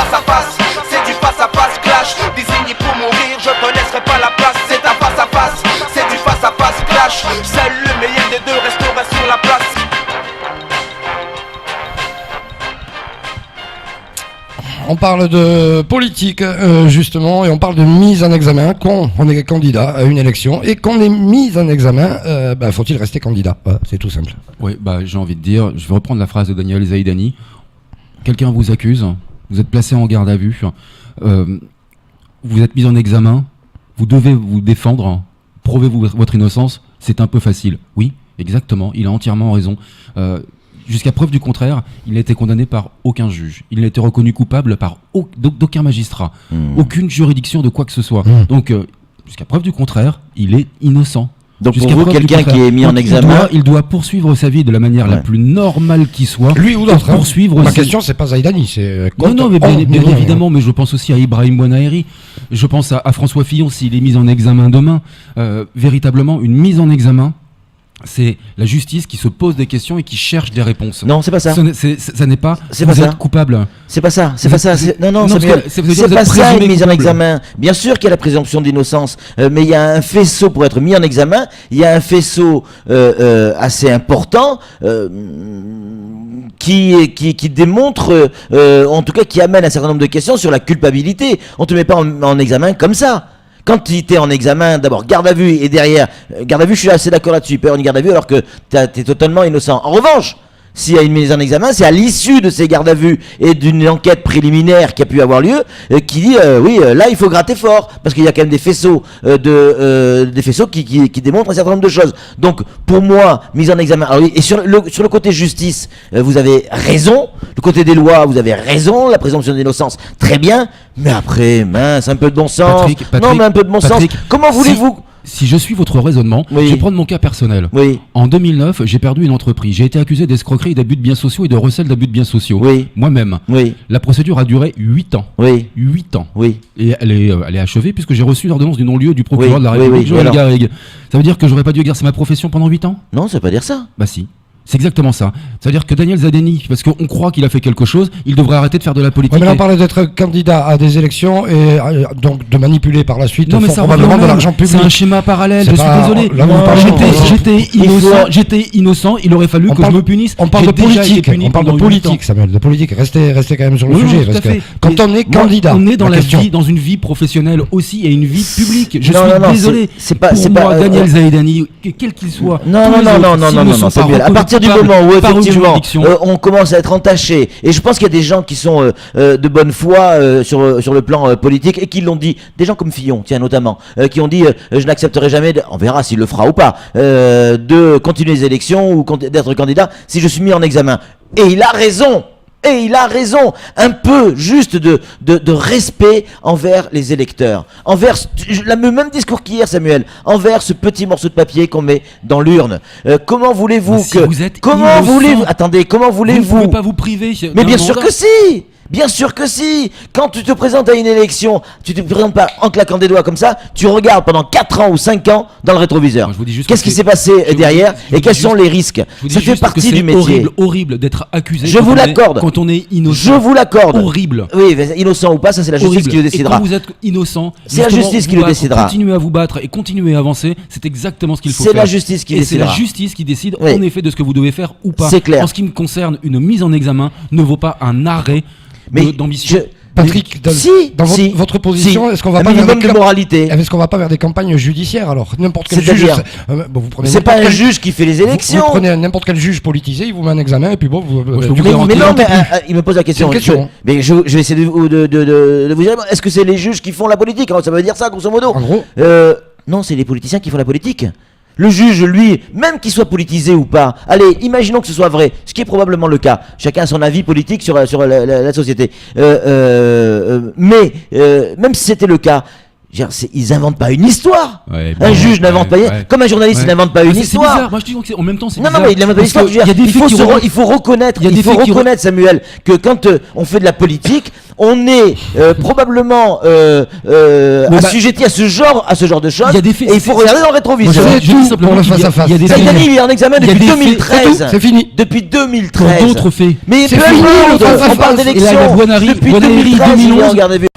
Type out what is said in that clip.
face à face, c'est du face à face clash. Désigné pour mourir, je te laisserai pas la place. C'est un face à face, c'est du face à face clash. Seul le meilleur des deux restera sur la place. On parle de politique, justement, et on parle de mise en examen. Quand on est candidat à une élection et qu'on est mis en examen, faut-il rester candidat ? C'est tout simple. Oui, j'ai envie de dire, je vais reprendre la phrase de Daniel Zaidani. Quelqu'un vous accuse, vous êtes placé en garde à vue, vous êtes mis en examen, vous devez vous défendre, prouvez votre innocence, c'est un peu facile. Oui, exactement, il a entièrement raison. Jusqu'à preuve du contraire, il n'a été condamné par aucun juge. Il n'a été reconnu coupable par d'aucun magistrat. Aucune juridiction de quoi que ce soit. Donc, jusqu'à preuve du contraire, il est innocent. Donc pour vous, quelqu'un qui est mis en examen... Il doit poursuivre sa vie de la manière la plus normale qui soit. Lui ou d'autres. Ma question, c'est pas Zaidani, c'est... Non, mais bien évidemment, mais je pense aussi à Ibrahim Bouanaheri. Je pense à François Fillon, s'il est mis en examen demain. Véritablement, une mise en examen, c'est la justice qui se pose des questions et qui cherche des réponses. Non, c'est pas ça. Ça n'est pas. C'est vous pas êtes ça. Coupable. C'est pas ça. C'est pas ça. Non, Samuel, c'est pas ça une mise en examen. Bien sûr qu'il y a la présomption d'innocence, mais il y a un faisceau pour être mis en examen. Il y a un faisceau assez important qui démontre, en tout cas, qui amène un certain nombre de questions sur la culpabilité. On te met pas en examen comme ça. Quand tu es en examen, d'abord garde à vue et derrière, garde à vue, je suis assez d'accord là-dessus, père, une garde à vue alors que tu es totalement innocent. En revanche, s'il y a une mise en examen, c'est à l'issue de ces gardes à vue et d'une enquête préliminaire qui a pu avoir lieu, qui dit là il faut gratter fort parce qu'il y a quand même des faisceaux qui démontrent un certain nombre de choses. Donc pour moi, mise en examen. Alors, et sur le côté justice, vous avez raison. Le côté des lois, vous avez raison. La présomption d'innocence, très bien. Mais après, mince, un peu de bon sens. Patrick, non, mais un peu de bon sens. Comment voulez-vous? Si je suis votre raisonnement, je vais prendre mon cas personnel. Oui. En 2009, j'ai perdu une entreprise. J'ai été accusé d'escroquerie, d'abus de biens sociaux et de recel d'abus de biens sociaux. Oui. Moi-même. Oui. La procédure a duré 8 ans. Oui. 8 ans. Oui. Et elle est achevée puisque j'ai reçu l'ordonnance du non-lieu du procureur de la République, Joël Garrigue. Ça veut dire que j'aurais pas dû exercer ma profession pendant 8 ans ? Non, ça veut pas dire ça. Bah si. C'est exactement ça. C'est-à-dire que Daniel Zaidani, parce qu'on croit qu'il a fait quelque chose, il devrait arrêter de faire de la politique. Ouais, mais là, on parlait d'être candidat à des élections et donc de manipuler par la suite probablement de l'argent public. C'est un schéma parallèle, je suis désolé. J'étais innocent, il aurait fallu que je me punisse. On parle de politique, Samuel, de politique. Restez quand même sur le sujet. Parce que quand on est candidat, on est dans la vie, dans une vie professionnelle aussi et une vie publique. Je suis désolé. Pour moi, Daniel Zaidani, quel qu'il soit. Non, Samuel. À partir du moment où effectivement on commence à être entaché, et je pense qu'il y a des gens qui sont de bonne foi sur le plan politique et qui l'ont dit, des gens comme Fillon, tiens notamment, qui ont dit je n'accepterai jamais, on verra s'il le fera ou pas, de continuer les élections ou d'être candidat si je suis mis en examen. Et il a raison. Un peu juste de respect envers les électeurs, envers le même discours qu'hier, Samuel, envers ce petit morceau de papier qu'on met dans l'urne. Comment voulez-vous Attendez, comment voulez-vous? Vous ne pouvez pas vous priver. Mais bien sûr que si. Bien sûr que si. Quand tu te présentes à une élection, tu te présentes pas en claquant des doigts comme ça, tu regardes pendant 4 ans ou 5 ans dans le rétroviseur. Qu'est-ce qui s'est passé derrière et quels sont les risques? Ça fait partie du métier. C'est horrible d'être accusé. Je vous l'accorde. Quand on est innocent. Je vous l'accorde. Horrible. Oui, innocent ou pas, ça c'est la justice qui le décidera. Et quand vous êtes innocent, c'est la justice qui le décidera. Continuez à vous battre et continuez à avancer, c'est exactement ce qu'il faut faire. C'est la justice qui décidera. Et c'est la justice qui décide en effet de ce que vous devez faire ou pas. C'est clair. En ce qui me concerne, une mise en examen ne vaut pas un arrêt d'ambition. Patrick, dans votre position, est-ce qu'on va pas vers de moralité? Est-ce qu'on va pas vers des campagnes judiciaires alors? N'importe quel juge. C'est pas un juge qui fait les élections. Vous prenez n'importe quel juge politisé, il vous met un examen et puis bon. Il me pose la question. Mais je vais essayer de vous dire. Est-ce que c'est les juges qui font la politique? Ça veut dire ça, grosso modo. En gros. Non, c'est les politiciens qui font la politique. Le juge, lui, même qu'il soit politisé ou pas, allez, imaginons que ce soit vrai, ce qui est probablement le cas. Chacun a son avis politique sur la société. Mais même si c'était le cas, ils inventent pas une histoire. Un juge n'invente pas. Comme un journaliste, il n'invente pas une histoire. C'est bizarre. Moi, je dis donc en même temps, c'est bizarre. Non, mais il n'invente pas une histoire. Il faut reconnaître, Samuel, que quand on fait de la politique, on est probablement assujetti à ce genre de choses. Et il faut regarder dans le rétroviseur. Pour le face-à-face. Saïd Dany, il est en examen depuis 2013. C'est fini. Depuis 2013. D'autres faits. Mais c'est peu fini, importe, on parle d'élections. Depuis 2013, il est en garde à vue.